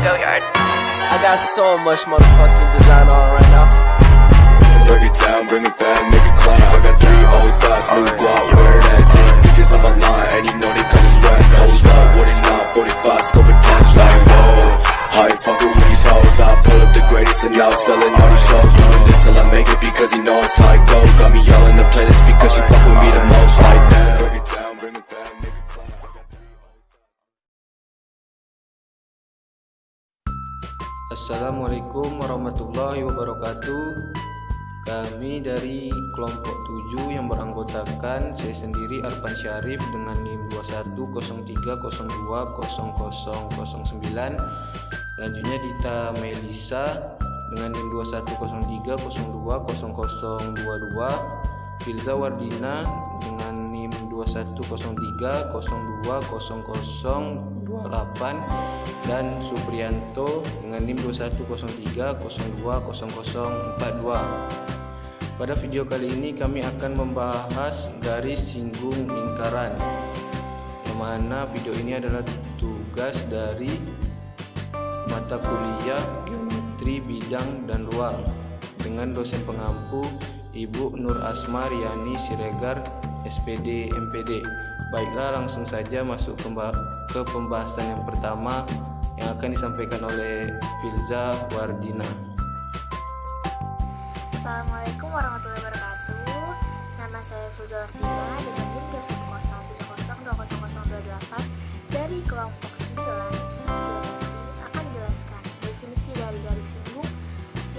Go yard. I got so much motherfucking design on right now. Break it down, bring it back, make it clap. I got 3 old thoughts, new guap, wear that dick. Bitches on my line, and you know they come straight. Hold up, what it not, 45, scoping cash like whoa. I ain't fucking with these hoes, I pull up the greatest and now selling all these shows. Doing this till I make it because you know it's how it go. Got me all in the playlist because she fuck with me the most like that. Break it down, bring it back, make it clap. I got 3 old thoughts. Assalamualaikum warahmatullahi wabarakatuh. Kami dari kelompok 7 yang beranggotakan saya sendiri Arfan Syarif dengan NIM 2103020009. Selanjutnya Dita Melisa dengan NIM 2103020022. Filza Wardina dengan NIM 2103020028 dan Supriyanto dengan NIM 2103020042. Pada video kali ini kami akan membahas garis singgung lingkaran, yang mana video ini adalah tugas dari mata kuliah Geometri Bidang dan Ruang dengan dosen pengampu Ibu Nur Asma Riani Siregar, SPD MPD. Baiklah, langsung saja masuk ke pembahasan yang pertama yang akan disampaikan oleh Filza Wardina. Assalamualaikum warahmatullahi wabarakatuh. Nama saya Filza Wardina dengan NIM 21030200028 dari kelompok 9 geometri akan menjelaskan definisi dari garis singgung,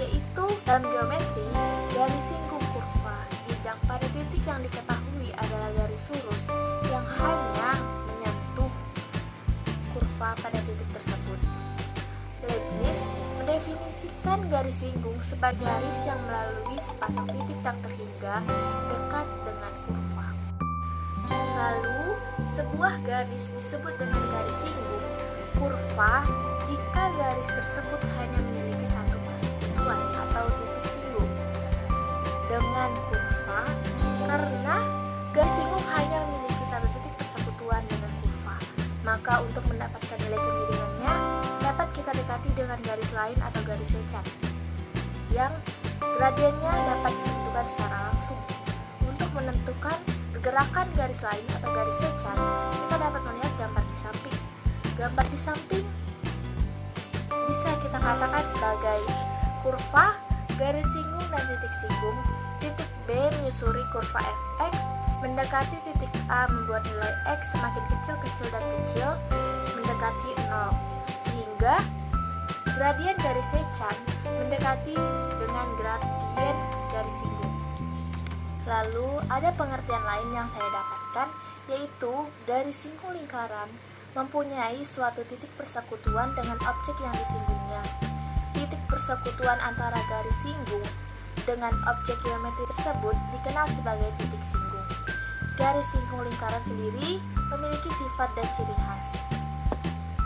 yaitu dalam geometri garis singgung kurva bidang pada titik yang diketahui adalah garis lurus yang hanya menyentuh kurva pada titik tersebut. Leibniz mendefinisikan garis singgung sebagai garis yang melalui sepasang titik tak terhingga dekat dengan kurva. Lalu, sebuah garis disebut dengan garis singgung kurva jika garis tersebut hanya memiliki satu persekutuan atau titik singgung dengan kurva, karena garis singgung hanya memiliki satu titik persekutuan dengan kurva, maka untuk mendapatkan nilai kemiringannya dapat kita dekati dengan garis lain atau garis secan yang gradiennya dapat ditentukan secara langsung. Untuk menentukan pergerakan garis lain atau garis secan, kita dapat melihat gambar di samping. Gambar di samping bisa kita katakan sebagai kurva, garis singgung dan titik singgung. Titik B menyusuri kurva fx, mendekati titik A membuat nilai x semakin kecil dan kecil mendekati 0, sehingga gradien garis secan mendekati dengan gradien garis singgung. Lalu ada pengertian lain yang saya dapatkan, yaitu garis singgung lingkaran mempunyai suatu titik persekutuan dengan objek yang disinggungnya. Titik persekutuan antara garis singgung dengan objek geometri tersebut dikenal sebagai titik singgung. Garis singgung lingkaran sendiri memiliki sifat dan ciri khas,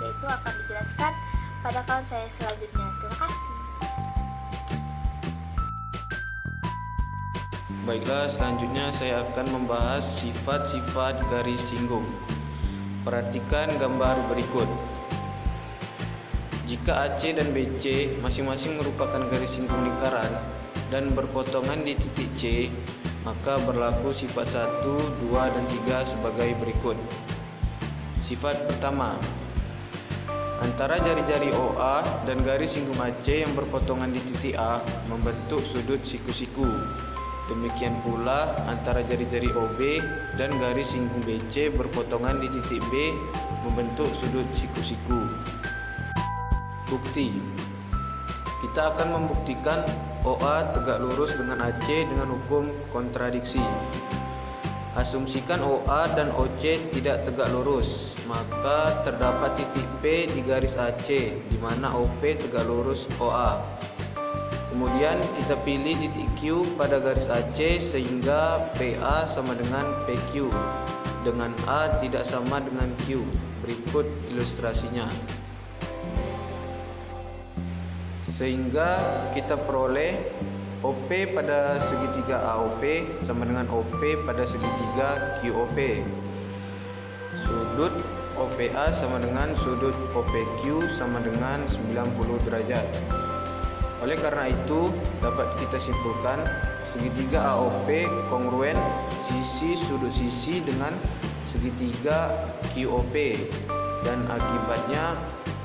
yaitu akan dijelaskan pada kawan saya selanjutnya. Terima kasih. Baiklah, selanjutnya saya akan membahas sifat-sifat garis singgung. Perhatikan gambar berikut. Jika AC dan BC masing-masing merupakan garis singgung lingkaran dan berpotongan di titik C, maka berlaku sifat 1, 2, dan 3 sebagai berikut. Sifat pertama, antara jari-jari OA dan garis singgung AC yang berpotongan di titik A membentuk sudut siku-siku. Demikian pula antara jari-jari OB dan garis singgung BC berpotongan di titik B membentuk sudut siku-siku. Bukti. Kita akan membuktikan OA tegak lurus dengan AC dengan hukum kontradiksi. Asumsikan OA dan OC tidak tegak lurus, maka terdapat titik P di garis AC di mana OP tegak lurus OA. Kemudian kita pilih titik Q pada garis AC sehingga PA sama dengan PQ, dengan A tidak sama dengan Q. Berikut ilustrasinya. Sehingga kita peroleh OP pada segitiga AOP sama dengan OP pada segitiga QOP. Sudut OPA sama dengan sudut OPQ sama dengan 90 derajat. Oleh karena itu, dapat kita simpulkan segitiga AOP kongruen sisi sudut sisi dengan segitiga QOP, dan akibatnya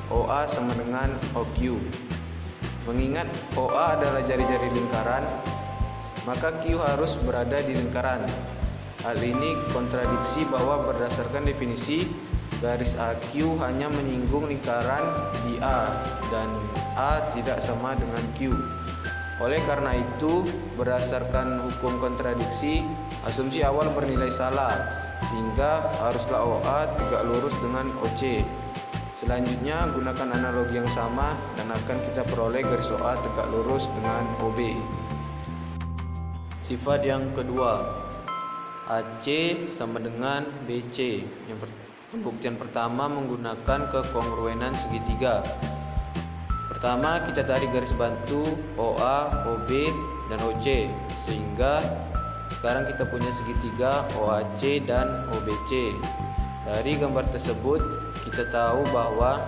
OA sama dengan OQ. Mengingat OA adalah jari-jari lingkaran, maka Q harus berada di lingkaran. Hal ini kontradiksi bahwa berdasarkan definisi, garis AQ hanya menyinggung lingkaran di A dan A tidak sama dengan Q. Oleh karena itu, berdasarkan hukum kontradiksi, asumsi awal bernilai salah, sehingga haruslah OA tegak lurus dengan OC. Selanjutnya, gunakan analogi yang sama dan akan kita peroleh garis OA tegak lurus dengan OB. Sifat yang kedua, AC sama dengan BC. Pembuktian pertama menggunakan kekongruenan segitiga. Pertama, kita tarik garis bantu OA, OB, dan OC, sehingga sekarang kita punya segitiga OAC dan OBC. Dari gambar tersebut, kita tahu bahwa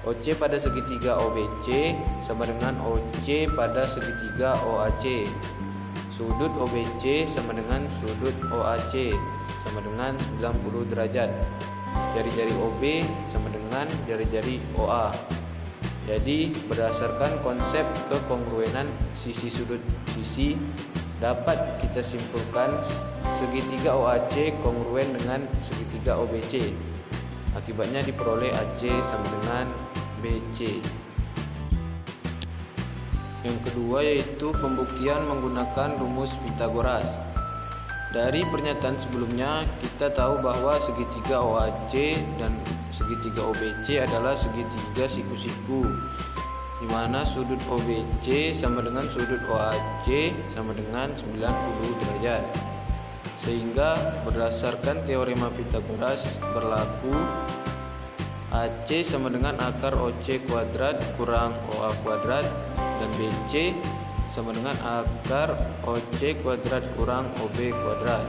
OC pada segitiga OBC sama dengan OC pada segitiga OAC. Sudut OBC sama dengan sudut OAC sama dengan 90 derajat. Jari-jari OB sama dengan jari-jari OA. Jadi, berdasarkan konsep kekongruenan sisi sudut sisi, dapat kita simpulkan segitiga OAC kongruen dengan segitiga OBC. Akibatnya diperoleh AC sama dengan BC. Yang kedua yaitu pembuktian menggunakan rumus Pythagoras. Dari pernyataan sebelumnya, kita tahu bahwa segitiga OAC dan segitiga OBC adalah segitiga siku-siku, di mana sudut OBC sama dengan sudut OAC sama dengan 90 derajat. Sehingga berdasarkan teorema Pythagoras berlaku, AC sama dengan akar OC kuadrat kurang OA kuadrat, dan BC sama dengan akar OC kuadrat kurang OB kuadrat,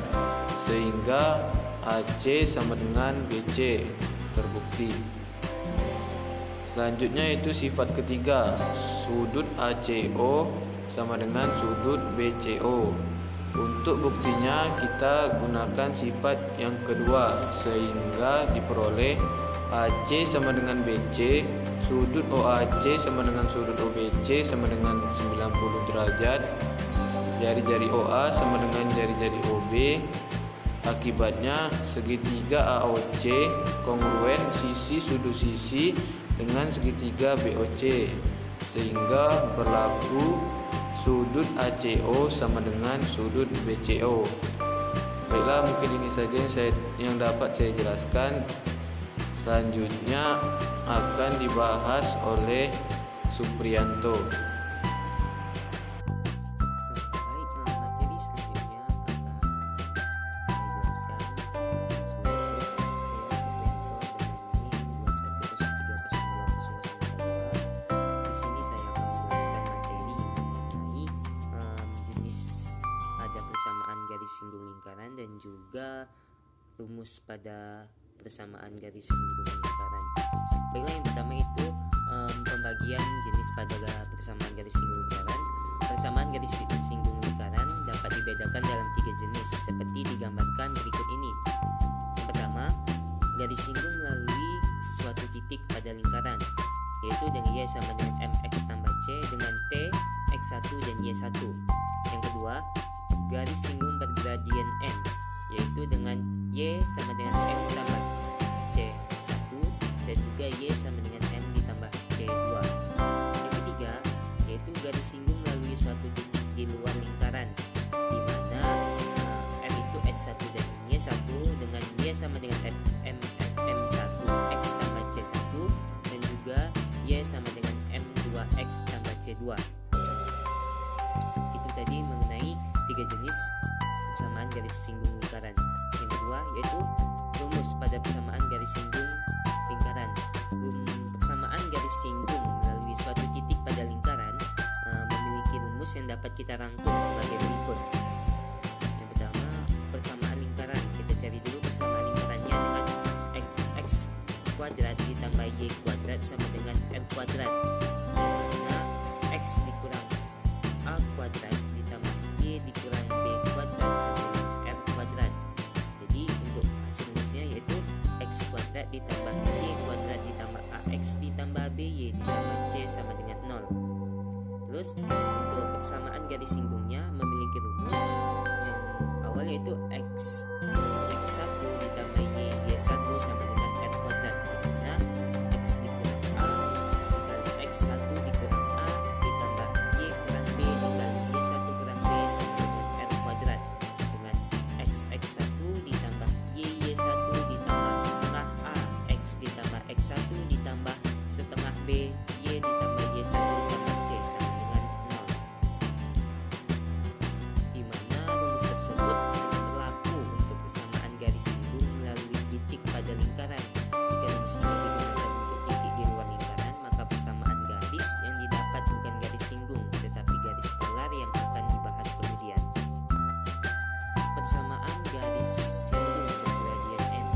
sehingga AC sama dengan BC terbukti. Selanjutnya itu sifat ketiga, sudut ACO sama dengan sudut BCO. Untuk buktinya kita gunakan sifat yang kedua, sehingga diperoleh AC sama dengan BC, sudut OAC sama dengan sudut OBC sama dengan 90 derajat, jari-jari OA sama dengan jari-jari OB. Akibatnya segitiga AOC kongruen sisi sudut sisi dengan segitiga BOC, sehingga berlaku sudut ACO sama dengan sudut BCO. Baiklah, mungkin ini saja yang dapat saya jelaskan. Selanjutnya akan dibahas oleh Supriyanto. Baik, materi selanjutnya akan saya jelaskan. Semoga saya Supriyanto dengan NIM 21030202. Di sini saya akan menjelaskan materi mengenai jenis pada persamaan garis singgung lingkaran dan juga rumus pada persamaan garis singgung lingkaran. Baiklah, yang pertama itu pembagian jenis pada persamaan garis singgung lingkaran. Persamaan garis singgung lingkaran dapat dibedakan dalam 3 jenis seperti digambarkan berikut ini. Yang pertama, garis singgung melalui suatu titik pada lingkaran, yaitu dengan Y sama dengan MX tambah C dengan T, X1 dan Y1. Yang kedua, garis singgung bergradien M, yaitu dengan Y sama dengan M tambah C1 dan juga Y sama dengan M ditambah C2. Yang ketiga, yaitu garis singgung melalui suatu titik di luar lingkaran, di mana M itu X1 dan Y1 dengan Y sama dengan M1 X tambah C1 dan juga Y sama dengan M2X tambah C2. Itu tadi mengenai 3 jenis persamaan garis singgung lingkaran. Yang kedua yaitu rumus pada persamaan garis singgung lingkaran. Persamaan garis singgung melalui suatu titik pada lingkaran memiliki rumus yang dapat kita rangkum sebagai berikut. Yang pertama, persamaan lingkaran. Kita cari dulu persamaan lingkarannya dengan X Y kuadrat sama dengan R kuadrat, dimana X dikurang A kuadrat ditambah Y dikurang B kuadrat sama dengan R kuadrat. Jadi untuk hasil rumusnya yaitu X kuadrat ditambah Y kuadrat ditambah AX ditambah BY ditambah C sama dengan 0. Terus untuk persamaan garis singgungnya memiliki rumus yang awal yaitu X1 ditambah Y1 sama dengan R kuadrat, dimana X dikurang A dikali X1 dikurang A ditambah Y kurang B dikali Y1 kurang B sama dengan R kuadrat, dengan X1 ditambah Y1 ditambah setengah A X ditambah X1 ditambah setengah B Y ditambah Y1 tambah C sama dengan 0, dimana rumus tersebut hanya berlaku untuk persamaan garis singgung melalui titik pada lingkaran. Jika rumus ini digunakan untuk titik di luar lingkaran, maka persamaan garis yang didapat bukan garis singgung tetapi garis polar yang akan dibahas kemudian. Persamaan garis singgung bergradien M.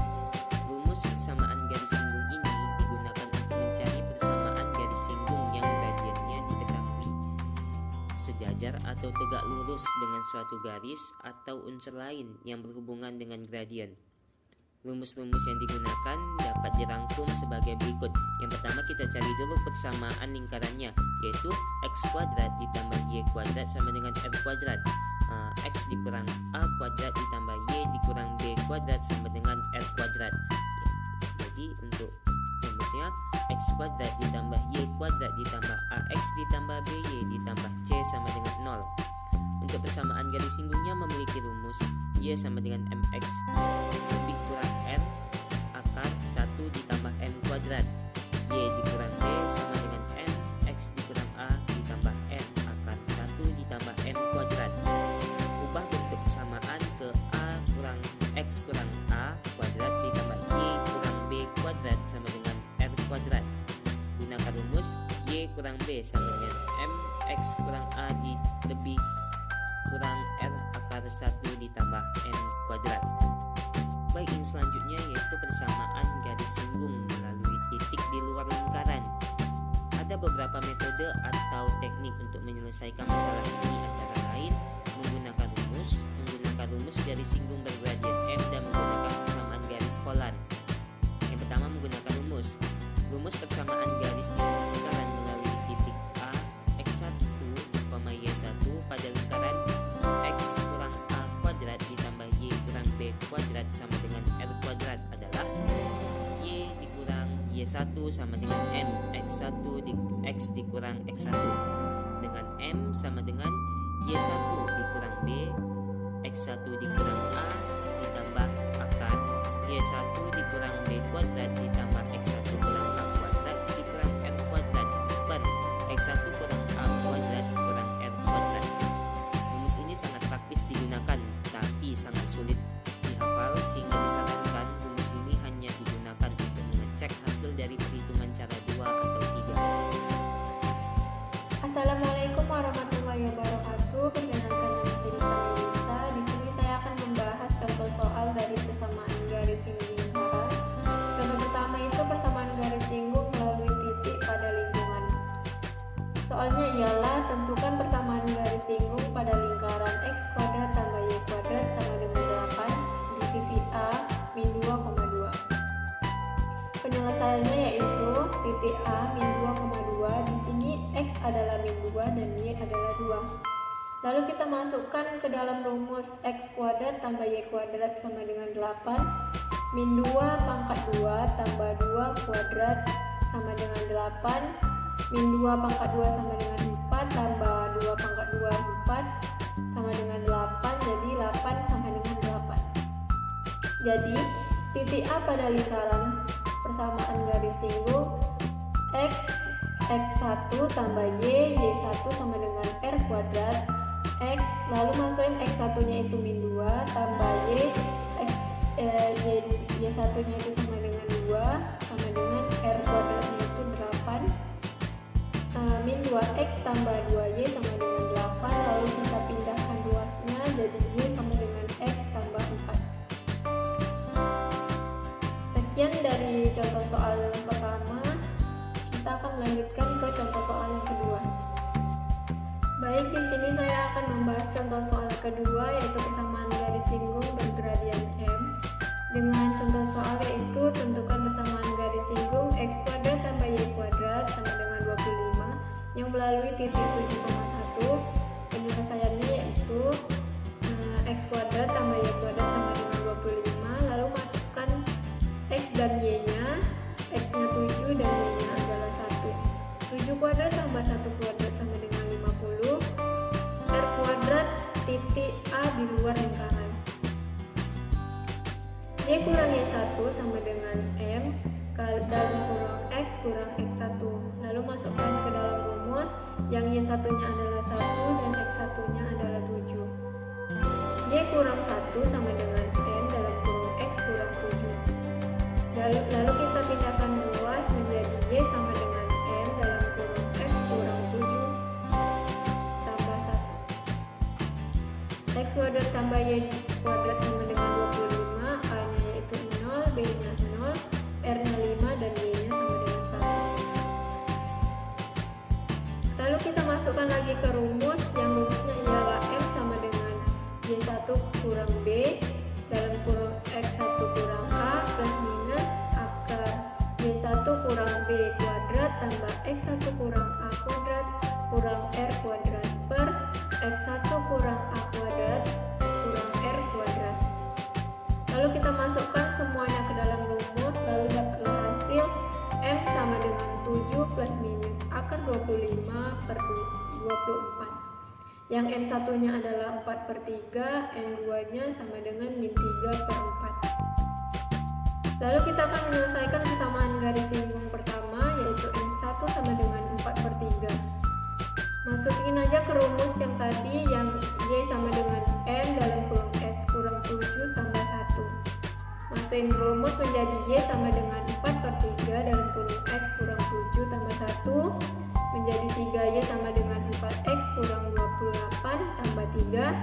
Rumus persamaan garis singgung ini digunakan untuk mencari persamaan garis singgung yang gradiennya diketahui sejajar atau tegak lurus dengan suatu garis atau unsur lain yang berhubungan dengan gradien. Rumus-rumus yang digunakan dapat dirangkum sebagai berikut. Yang pertama, kita cari dulu persamaan lingkarannya, yaitu X kuadrat ditambah Y kuadrat sama dengan R kuadrat. X dikurang A kuadrat ditambah Y dikurang B kuadrat sama dengan R kuadrat. Jadi untuk rumusnya X kuadrat ditambah Y kuadrat ditambah AX ditambah BY ditambah C sama dengan 0. Untuk persamaan garis singgungnya memiliki rumus Y sama dengan MX lebih kurang R akar 1 ditambah M kuadrat. Y dikurang B sama dengan M X dikurang A ditambah R akar 1 ditambah M kuadrat. Ubah bentuk persamaan ke A kurang X kurang A kuadrat ditambah Y kurang B kuadrat sama dengan R kuadrat. Gunakan rumus Y kurang B sama dengan M X kurang A lebih kurang R akar 1 ditambah M kuadrat. Baik, yang selanjutnya yaitu persamaan garis singgung melalui titik di luar lingkaran. Ada beberapa metode atau teknik untuk menyelesaikan masalah ini, antara lain menggunakan rumus garis singgung bergradien M dan menggunakan persamaan garis polar. Yang pertama, menggunakan rumus persamaan garis singgung lingkaran melalui titik A X1, Y1 pada lingkaran X kurang A kuadrat ditambah Y kurang B kuadrat sama dengan R kuadrat adalah Y dikurang Y1 sama dengan M X1 X dikurang X1, dengan M sama dengan Y1 dikurang B X1 dikurang A ditambah akar Y1 dikurang B kuadrat ditambah X1 kurang A kuadrat dikurang R kuadrat per X1 kurang A kuadrat kurang R kuadrat. Rumus ini sangat praktis digunakan, tapi sangat sulit dihafal, sehingga disarankan rumus ini hanya digunakan untuk mengecek hasil dari perhitungan cara 2 atau 3. Assalamualaikum warahmatullahi wabarakatuh. Perkenalkan, nama saya Lisa. Di sini saya akan membahas contoh soal dari persamaan garis singgung lingkaran. Contoh pertama itu persamaan garis singgung melalui titik pada lingkungan. Soalnya ialah tentukan persamaan garis singgung pada lingkaran X kuadrat tambah Y kuadrat sama dengan 8 di titik A min 2,2. Penyelesaiannya yaitu titik A min 2,2, di sini X adalah min 2 dan Y adalah 2. Lalu kita masukkan ke dalam rumus X kuadrat tambah Y kuadrat sama dengan 8 min 2 pangkat 2 tambah 2 kuadrat sama dengan 8 min 2 pangkat 2 sama dengan 4 tambah 2 pangkat 2 4 sama dengan 8, jadi 8 sama dengan 8. Jadi titik A pada lingkaran persamaan garis singgung X1 tambah Y1 sama dengan R kuadrat X, lalu masukin X1 nya itu min 2 tambah Y1 nya itu sama dengan 2 sama dengan R kuadrat nya itu 8 min 2X tambah 2Y sama dengan 8, lalu kita pindahkan luasnya jadi Y sama dengan X tambah 4. Sekian dari contoh soal pertama. melanjutkan ke contoh soal yang kedua. Baik, di sini saya akan membahas contoh soal kedua, yaitu persamaan garis singgung bergradian M. Dengan contoh soal yaitu tentukan persamaan garis singgung x kuadrat tambah y kuadrat sama dengan 25 yang melalui titik 7,1. Penyelesaiannya yaitu x kuadrat tambah y kuadrat sama dengan 25, lalu masukkan x dan y nya, x nya 7 dan y nya adalah 1. 7 kuadrat tambah 1 kuadrat sama dengan 50, r kuadrat titik A di luar lingkaran. Y kurang Y1 sama dengan M dalam kurung X kurang X1. Lalu masukkan ke dalam rumus yang Y1 nya adalah 1 dan X1 nya adalah 7. Y kurang 1 sama dengan M dalam kurung X kurang 7. Lalu kita pindahkan ruas menjadi Y sama dengan M dalam kurung X kurang 7 tambah 1. X kuadrat tambah Y kuadrat sama dengan 25, A nya yaitu 0, B nya 0, R nya 5 dan Y nya sama dengan 1. Lalu kita masukkan lagi ke rumus yang rumusnya ialah M sama dengan Y1 kurang B dalam kurung X1 kurang A plus minus akar Y1 kurang B kuadrat tambah X1 kurang A kuadrat kurang R kuadrat per X1 kurang A kuadrat kurang R kuadrat. Lalu kita masukkan semuanya ke dalam rumus, lalu dapatlah hasil M sama dengan 7 plus minus akar 25 per 24, yang M1 nya adalah 4/3, M2 nya sama dengan min 3/4. Lalu kita akan menyelesaikan persamaan garis singgung pertama, yaitu M1 sama dengan 4/3. Masukin aja ke rumus yang tadi, yang Y sama dengan M dalam kurung X kurang 7 tambah 1. Masukin rumus menjadi Y sama dengan 4/3 dalam kurung X kurang 7 tambah 1 menjadi 3Y sama dengan 4X kurang 28 tambah 3.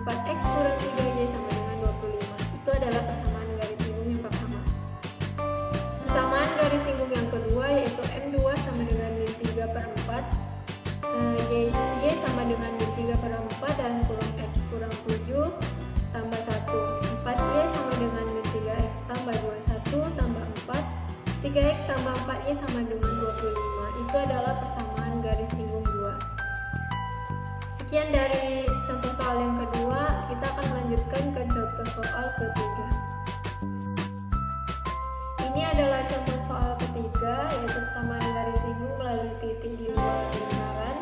4X kurang 3Y sama dengan 25. Itu adalah persamaan garis singgung yang pertama. Persamaan garis singgung yang kedua yaitu M2 sama dengan min 3/4, Y sama dengan min 3/4 dalam kurung X kurang 7 tambah 1. 4Y sama dengan min 3X tambah 21 tambah 4. 3X tambah 4Y sama dengan 25. Itu adalah persamaan garis singgung 2. Sekian dari contoh soal yang kedua, kita akan melanjutkan ke contoh soal ketiga. Ini adalah contoh soal ketiga, yaitu persamaan garis singgung melalui titik di luar lingkaran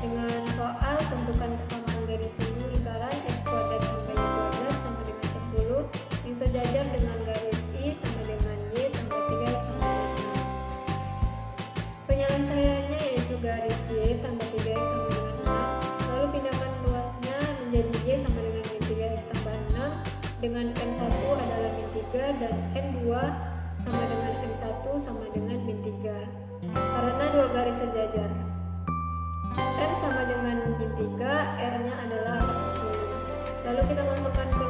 dengan soal tentukan persamaan garis singgung lingkaran X kuadrat tambah Y kuadrat sama dengan 10 yang sejajar dengan garis I sama dengan Y tambah 3X sama dengan 6. Penyelesaiannya yaitu garis Y tambah 3X sama dengan 6, lalu pindahkan luasnya menjadi Y sama dengan min 3X tambah 6 dengan M1 adalah min 3 dan M2 sama dengan M1 sama dengan min 3 karena dua garis sejajar. M sama dengan min 3, R nya adalah 10. Lalu kita masukkan ke